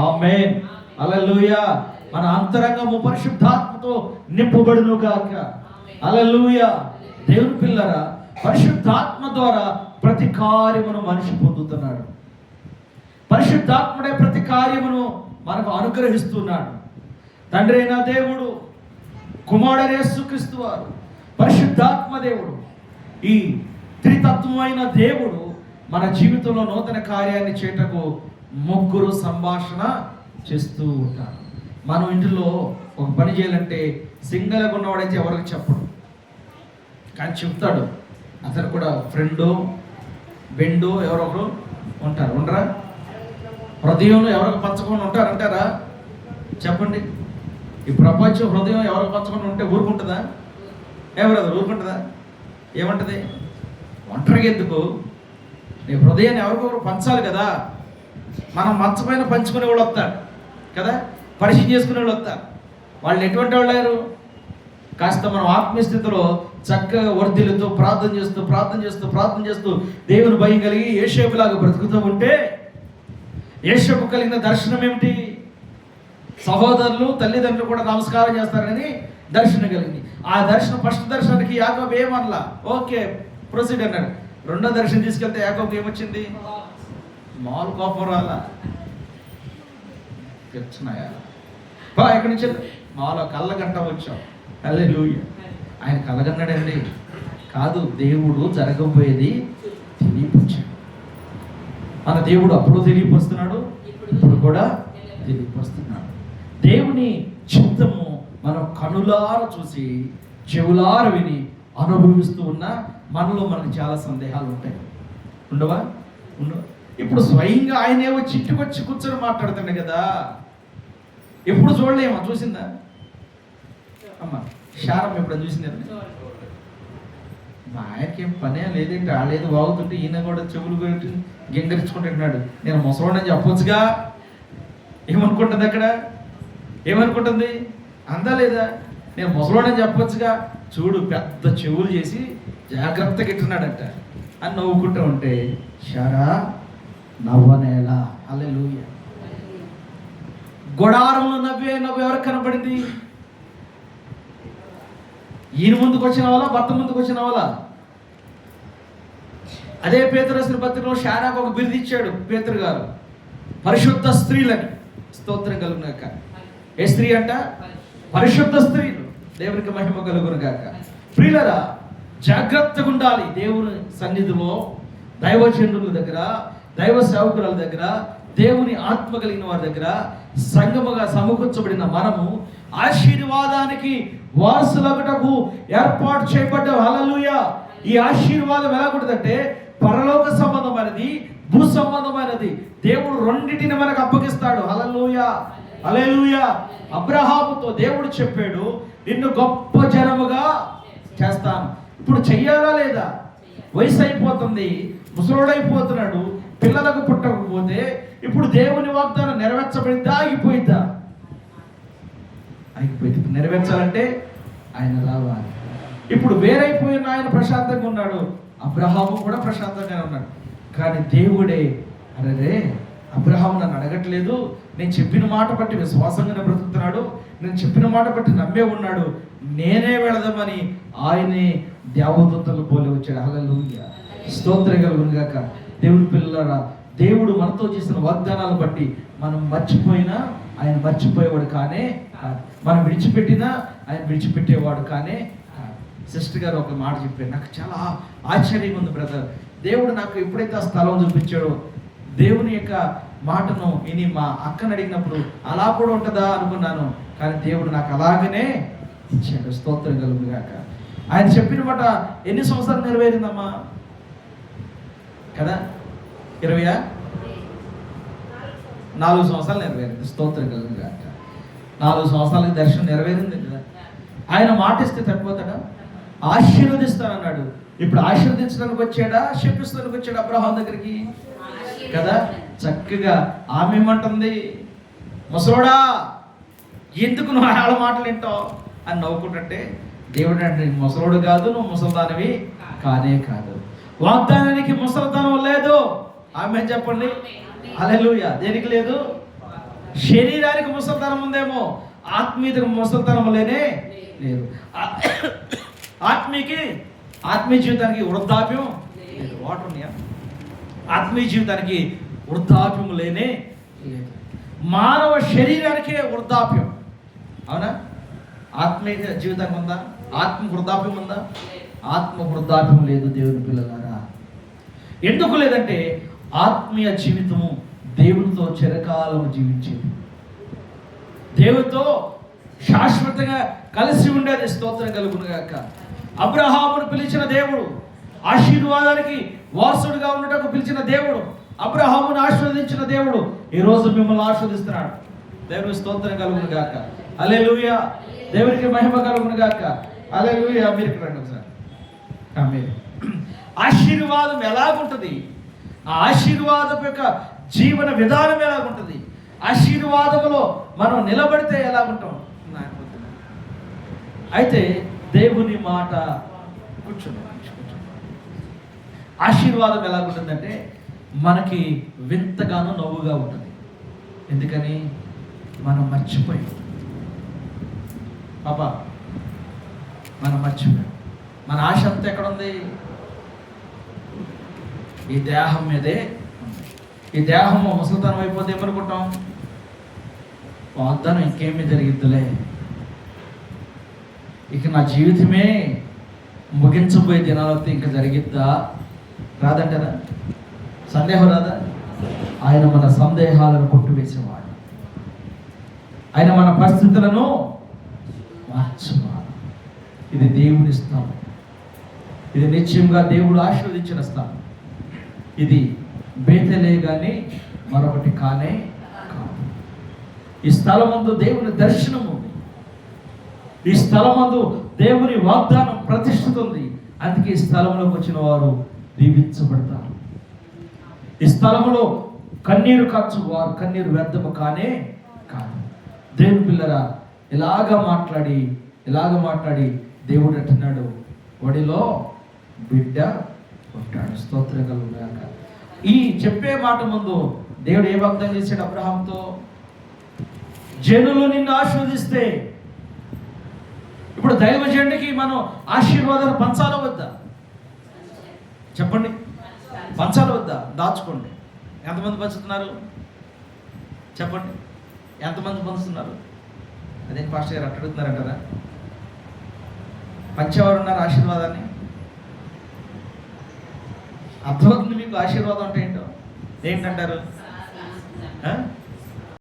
ఆమేన్ హల్లెలూయా. మన అంతరంగము పరిశుద్ధాత్మతో నింపబడును గాక. హల్లెలూయా. దేవుని పిల్లరా, పరిశుద్ధాత్మ ద్వారా ప్రతి కార్యమును మనిషి పొందుతున్నాడు. పరిశుద్ధాత్ముడే ప్రతి కార్యమును మనకు అనుగ్రహిస్తున్నాడు. తండ్రి అయిన దేవుడు, కుమారుడైన యేసుక్రీస్తు వారు, పరిశుద్ధాత్మ దేవుడు, ఈ త్రితత్వమైన దేవుడు మన జీవితంలో నూతన కార్యాన్ని చేయటకు ముగ్గురు సంభాషణ చేస్తూ ఉంటారు. మనం ఇంటిలో ఒక పని చేయాలంటే సింగల్గా ఉన్నవాడైతే ఎవరికి చెప్పడు, కానీ చెప్తాడు. అతను కూడా ఫ్రెండు బెండు ఎవరొకరు ఉంటారు, ఉండరా? హృదయంలో ఎవరికి పంచకుండా ఉంటారంటారా? చెప్పండి. ఈ ప్రపంచం హృదయం ఎవరికి పంచకుండా ఉంటే ఊరుకుంటుందా? ఎవరది ఊరుకుంటుందా? ఏమంటుంది? ఒంటరిగా ఎందుకు? నీ హృదయాన్ని ఎవరికొకరు పంచాలి కదా. మనం మంచమైన పంచుకునే వాళ్ళు వస్తారు కదా, పరిచయం చేసుకునే వాళ్ళు వస్తారు. వాళ్ళు ఎటువంటి వాళ్ళు అయ్యారు? కాస్త మనం ఆత్మీయ స్థితిలో చక్కగా వర్ధిల్లుతూ ప్రార్థన చేస్తూ దేవుని భయం కలిగి యేషేపులాగా బ్రతుకుతూ ఉంటే, యేషేపు కలిగిన దర్శనం ఏమిటి? సహోదరులు తల్లిదండ్రులు కూడా నమస్కారం చేస్తారని దర్శనం కలిగింది. ఆ దర్శనం ఫస్ట్ దర్శనానికి యాకోబు ఏమనలా, ఓకే ప్రొసీడ్ అన్నాడు. రెండో దర్శనం తీసుకెళ్తే యాకోబు ఏమొచ్చింది? మామూలు కోపం రాలా, తెచ్చున్నాయా ఎక్కడి నుంచి మాలో కళ్ళగంట వచ్చాం. హల్లెలూయా. ఆయన కళ్ళగన్నాడండి కాదు, దేవుడు జరగబోయేది తెలియపరిచాడు. మన దేవుడు అప్పుడు తెలియపరుస్తున్నాడు, ఇప్పుడు కూడా తెలియపరుస్తున్నాడు. దేవుని చిత్తము మనం కనులార చూసి చెవులార విని అనుభవిస్తూ ఉన్న మనలో మనకు చాలా సందేహాలు ఉంటాయి. ఉండవా? ఇప్పుడు స్వయంగా ఆయనే వచ్చి ఇంటికి వచ్చి కూర్చొని మాట్లాడుతుండే కదా. ఎప్పుడు చూడలేమా? చూసిందా అమ్మ శారం? ఎప్పుడు చూసిందా? మా ఆయనకేం పనే లేదంటే రాలేదు వాగుతుంటే ఈయన కూడా చెవులు పెట్టి గింగరించుకుంటున్నాడు. నేను ముసలోడని చెప్పొచ్చుగా. ఏమనుకుంటుంది అక్కడ? ఏమనుకుంటుంది? అందా లేదా? నేను ముసలోడని చెప్పొచ్చుగా. చూడు పెద్ద చెవులు చేసి జాగ్రత్తగా ఎట్టున్నాడంట అని నవ్వుకుంటూ ఉంటే శారా నవ్వనేలా. హల్లెలూయా. గొడారంలో నవ్వు ఎవరికి కనపడింది? ఈయన ముందుకు వచ్చిన వాళ్ళ, భర్త ముందుకు వచ్చిన వాళ్ళ? అదే పేతురు రాసిన పత్రికలో శారాకు ఒక బిరుదు ఇచ్చాడు పేతురు గారు, పరిశుద్ధ స్త్రీలని. స్తోత్రం కలుగుగాక. ఏ స్త్రీ అంట? పరిశుద్ధ స్త్రీలు. దేవునికి మహిమ కలుగుగాక. ప్రియులరా, జాగ్రత్తగా ఉండాలి. దేవుని సన్నిధిలో దైవజనుల దగ్గర, దైవ సేవకుల దగ్గర, దేవుని ఆత్మ కలిగిన వారి దగ్గర సంగముగా సమకూర్చబడిన మనము ఆశీర్వాదానికి వారసులగుటకు ఏర్పాటు చేయబడ్డ. హల్లెలూయా. ఈ ఆశీర్వాదం ఎలా ఉంటుందంటే పరలోక సంబంధమైనది, భూ సంబంధమైనది. దేవుడు రెండింటిని మనకు అప్పగిస్తాడు. హల్లెలూయా, హల్లెలూయా. అబ్రహాముతో దేవుడు చెప్పాడు, నిన్ను గొప్ప జనముగా చేస్తాను. ఇప్పుడు చెయ్యాలా లేదా? వయసు అయిపోతుంది, ముసలోడైపోతున్నాడు, పిల్లలకు పుట్టకపోతే ఇప్పుడు దేవుని వాగ్దానం నెరవేర్చబడిద్దా? ఆగిపోయిద్దా? ఆగిపోయింది. ఇప్పుడు నెరవేర్చాలంటే ఆయన రావాలి. ఇప్పుడు వేరైపోయిన ఆయన ప్రశాంతంగా ఉన్నాడు, అబ్రహాము కూడా ప్రశాంతంగా ఉన్నాడు. కానీ దేవుడే అరే అబ్రహాము నన్ను అడగట్లేదు, నేను చెప్పిన మాట బట్టి విశ్వాసంగానే బ్రతుకుతున్నాడు, నేను చెప్పిన మాట బట్టి నమ్మే ఉన్నాడు, నేనే వెళదామని ఆయనే దేవదూతలు పోలి వచ్చాడు. హల్లెలూయా. స్తోత్రం కలుగుగాక. దేవుని పిల్లలారా, దేవుడు మనతో చేసిన వాగ్దానాలు బట్టి మనం మర్చిపోయినా ఆయన మర్చిపోయేవాడు కానే, మనం విడిచిపెట్టినా ఆయన విడిచిపెట్టేవాడు కానే. సిస్టర్ గారు ఒక మాట చెప్పారు, నాకు చాలా ఆశ్చర్యంగా ఉంది బ్రదర్. దేవుడు నాకు ఎప్పుడైతే ఆ స్థలం చూపించాడో, దేవుని యొక్క మాటను విని మా అక్కను అడిగినప్పుడు అలా కూడా ఉంటుందా అనుకున్నాను, కానీ దేవుడు నాకు అలాగనే ఇచ్చాడు. స్తోత్రం కలుగుగాక. ఆయన చెప్పిన మాట ఎన్ని సంవత్సరాలు నెరవేరిందమ్మా కదా? 4 సంవత్సరాలు నెరవేరింది. స్తోత్రం కలుగుగాక. 4 సంవత్సరాలకి దర్శనం నెరవేరింది కదా. ఆయన మాట ఇస్తే తప్పిపోతాడా? ఆశీర్వదిస్తానన్నాడు. ఇప్పుడు ఆశీర్వదించడానికి వచ్చాడా, శపిస్తానికి వచ్చాడు అబ్రహాం దగ్గరికి కదా? చక్కగా ఆమె ఏమంటుంది? ముసలోడా ఎందుకు నువ్వు ఆడ మాటలు వింటావు అని నవ్వుకుంటుంటే, దేవుడు అంటే ముసలోడు కాదు, నువ్వు ముసల్దానివి కానే కాదు. వాగ్దానానికి ముసలితనం లేదు. ఆమె చెప్పండి. హల్లెలూయా. దేనికి లేదు? శరీరానికి ముసలితనం ఉందేమో, ఆత్మీయతకు ముసలితనం లేనే లేదు. ఆత్మీయ జీవితానికి వృద్ధాప్యం లేదు. వాటర్ ఉన్నాయా? ఆత్మీయ జీవితానికి వృద్ధాప్యం లేనే లేదు. మానవ శరీరానికే వృద్ధాప్యం. అవునా? ఆత్మీయ జీవితం ఉందా? ఆత్మ వృద్ధాప్యం ఉందా? ఆత్మ వృద్ధాప్యం లేదు. దేవుని పిల్లలారా, ఎందుకు లేదంటే ఆత్మీయ జీవితము దేవునితో చిరకాలం జీవించేది, దేవునితో శాశ్వతంగా కలిసి ఉండేది. స్తోత్రం కలుగునుగాక. అబ్రహామును పిలిచిన దేవుడు, ఆశీర్వాదానికి వారసుడిగా ఉండటకు పిలిచిన దేవుడు, అబ్రహామును ఆశీర్వదించిన దేవుడు ఈరోజు మిమ్మల్ని ఆశీర్వదిస్తున్నాడు. దేవునికి స్తోత్రం కలుగునుగాక. హల్లెలూయా. దేవునికి మహిమ కలుగునుగాక. హల్లెలూయా. మీరు రండి ఒకసారి. ఆశీర్వాదం ఎలాగుంటుంది, ఆ ఆశీర్వాదం యొక్క జీవన విధానం ఎలాగుంటుంది, ఆశీర్వాదంలో మనం నిలబడితే ఎలాగుంటాం. అయితే దేవుని మాట కూర్చోండి. ఆశీర్వాదం ఎలాగుంటుందంటే మనకి వింతగానో నవ్వుగా ఉంటుంది. ఎందుకని మనం మర్చిపోయాం. పాప మనం మర్చిపోయాం. మన ఆశ అంతా ఎక్కడ ఉంది? ఈ దేహం మీదే. ఈ దేహము ముసలితనం అయిపోతే ఏమనుకుంటాం? వాగ్దానం ఇంకేమీ జరిగిద్దులే, ఇక నా జీవితమే ముగించబోయే దినాలతో ఇంకా జరిగిద్దా? రాదంటారా? సందేహం రాదా? ఆయన మన సందేహాలను కొట్టివేసేవాడు, ఆయన మన పరిస్థితులను మార్చేవాడు. ఇది దేవుని స్థలం, ఇది నిశ్చయంగా దేవుడు ఆశీర్వదించిన స్థలం. ఇది బేతలే కానీ మరొకటి కానే కాదు. ఈ స్థలమందు దేవుని దర్శనం ఉంది, ఈ స్థలమందు దేవుని వాగ్దానం ప్రతిష్ఠిత ఉంది. అందుకే ఈ స్థలంలోకి వచ్చిన వారు దీవించబడతారు. ఈ స్థలంలో కన్నీరు ఖర్చు వారు కన్నీరు వ్యర్థము కానే కాదు. దేవుని పిల్లరా, ఇలాగ మాట్లాడి దేవుడు అంటున్నాడు, ఒడిలో బిడ్డ ఉంటాడు. స్తోత్రం కలుగుగాక. ఈ చెప్పే మాట ముందు దేవుడు ఏ వాగ్దానం చేశాడు అబ్రహాంతో? జనులు నిన్ను ఆశీర్వదిస్తే. ఇప్పుడు దైవజనుడికి మనం ఆశీర్వాదాలు పంచాలా వద్దా? చెప్పండి, పంచాలా వద్దా? దాచుకోండి. ఎంతమంది పంచుతున్నారు చెప్పండి? ఎంతమంది పంచుతున్నారు? అదే పాస్టర్ గారు అట్టడుగుతున్నారంటారా? పంచేవారు ఉన్నారు ఆశీర్వాదాన్ని? అర్థమవుతుంది మీకు ఆశీర్వాదం అంటే ఏంటో? ఏంటంటారు?